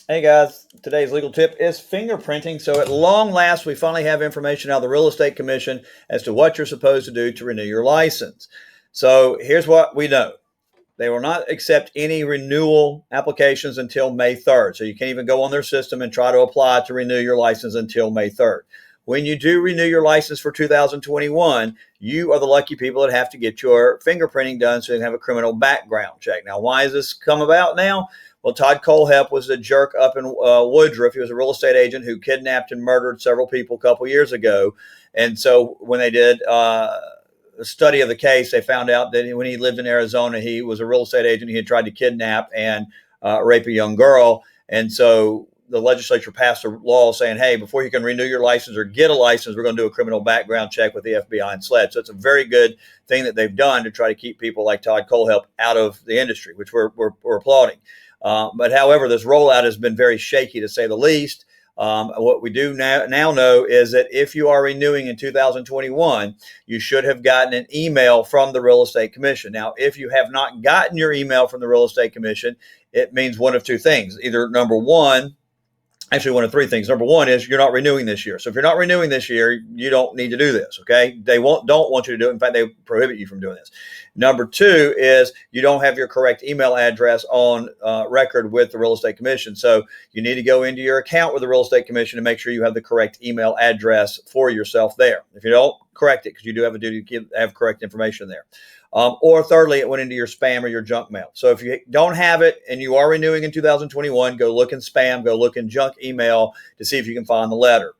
Hey guys, today's legal tip is fingerprinting. So at long last, we finally have information out of the Real Estate Commission as to what you're supposed to do to renew your license. So here's what we know. They will not accept any renewal applications until May 3rd. So you can't even go on their system and try to apply to renew your license until May 3rd. When you do renew your license for 2021, you are the lucky people that have to get your fingerprinting done so you can have a criminal background check. Now, why has this come about now? Well, Todd Kohlhepp was a jerk up in Woodruff. He was a real estate agent who kidnapped and murdered several people a couple years ago. And so when they did a study of the case, they found out that when he lived in Arizona, he was a real estate agent. He had tried to kidnap and rape a young girl. And so the legislature passed a law saying, hey, before you can renew your license or get a license, we're going to do a criminal background check with the FBI and SLED. So it's a very good thing that they've done to try to keep people like Todd Kohlhepp out of the industry, which we're applauding. But however, this rollout has been very shaky, to say the least. What we do now know is that if you are renewing in 2021, you should have gotten an email from the Real Estate Commission. Now, if you have not gotten your email from the Real Estate Commission, it means one of two things. Either number one, actually one of three things. Number one is you're not renewing this year. So if you're not renewing this year, you don't need to do this. Okay. They don't want you to do it. In fact, they prohibit you from doing this. Number two is you don't have your correct email address on record with the Real Estate Commission. So you need to go into your account with the Real Estate Commission and make sure you have the correct email address for yourself there. If you don't, correct it, because you do have a duty to have correct information there. Or thirdly, it went into your spam or your junk mail. So if you don't have it and you are renewing in 2021, go look in spam, go look in junk email to see if you can find the letter.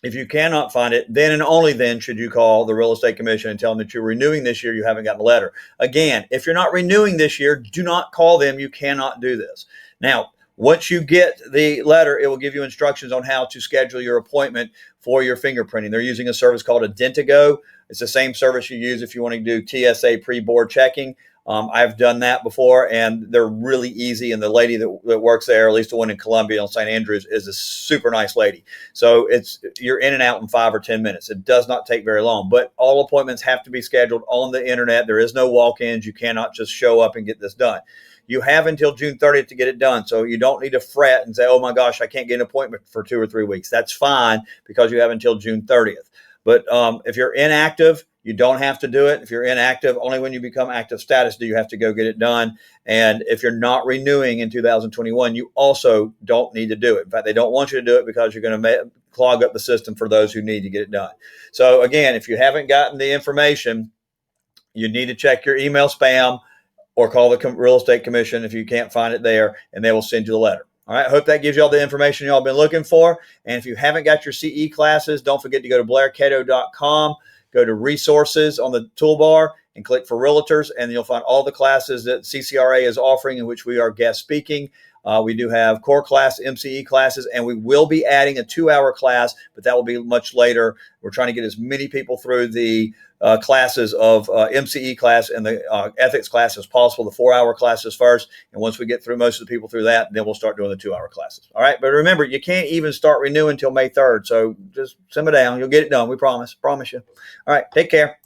If you cannot find it, then and only then should you call the Real Estate Commission and tell them that you're renewing this year, you haven't gotten a letter. Again, if you're not renewing this year, do not call them. You cannot do this. Now, once you get the letter, it will give you instructions on how to schedule your appointment for your fingerprinting. They're using a service called Identigo. It's the same service you use if you want to do TSA pre-board checking. I've done that before, and they're really easy. And the lady that works there, at least the one in Columbia on St. Andrews, is a super nice lady. So you're in and out in 5 or 10 minutes. It does not take very long, but all appointments have to be scheduled on the internet. There is no walk-ins. You cannot just show up and get this done. You have until June 30th to get it done. So you don't need to fret and say, oh my gosh, I can't get an appointment for 2 or 3 weeks. That's fine because you have until June 30th. But if you're inactive, you don't have to do it. If you're inactive, only when you become active status do you have to go get it done. And if you're not renewing in 2021, you also don't need to do it. In fact, they don't want you to do it because you're going to clog up the system for those who need to get it done. So again, if you haven't gotten the information, you need to check your email spam or call the Real Estate Commission if you can't find it there, and they will send you the letter. All right, I hope that gives you all the information y'all been looking for. And if you haven't got your CE classes, don't forget to go to blaircato.com, go to resources on the toolbar and click for realtors, and you'll find all the classes that CCRA is offering in which we are guest speaking. We do have core class, MCE classes, and we will be adding a 2-hour class, but that will be much later. We're trying to get as many people through the classes of MCE class and the ethics class as possible, the 4-hour classes first. And once we get through most of the people through that, then we'll start doing the 2-hour classes. All right. But remember, you can't even start renewing until May 3rd. So just simmer down. You'll get it done. We promise you. All right. Take care.